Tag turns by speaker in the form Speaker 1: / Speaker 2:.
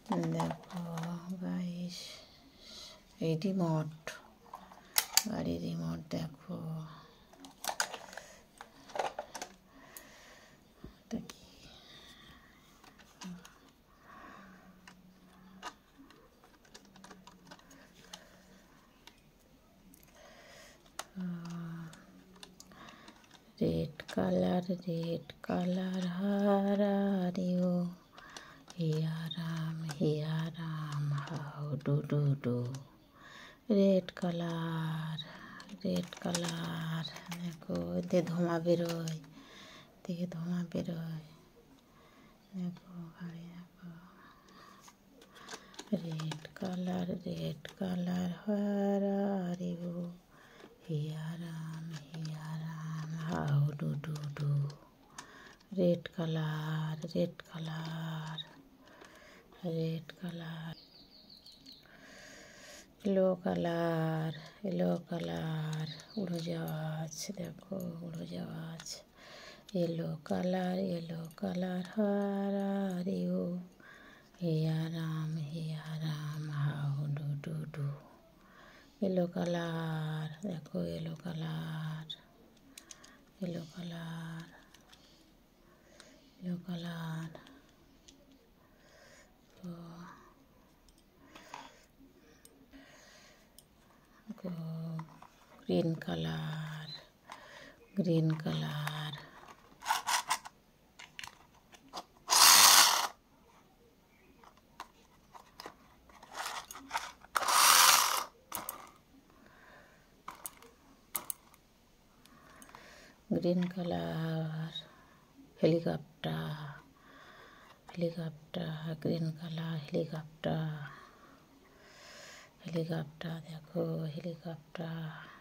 Speaker 1: দেখো গাইস, এই রিমোট, গাড়ির রিমোট দেখো। এটা কি? Red colour where are you here I am how do do do. Red colour দেখো, এতে ধোঁয়া বেরোয়, থেকে ধোঁয়া বেরোয় দেখো গাড়ি দেখো। Red colour where are you here I am how do do do. Red colour yellow colour উড়োজাহাজ দেখো, উড়োজাহাজ। Yellow colour where are you here I am how do do do. Yellow colour দেখো, yellow colour green colour green colour helicopter green colour helicopter দেখো, helicopter.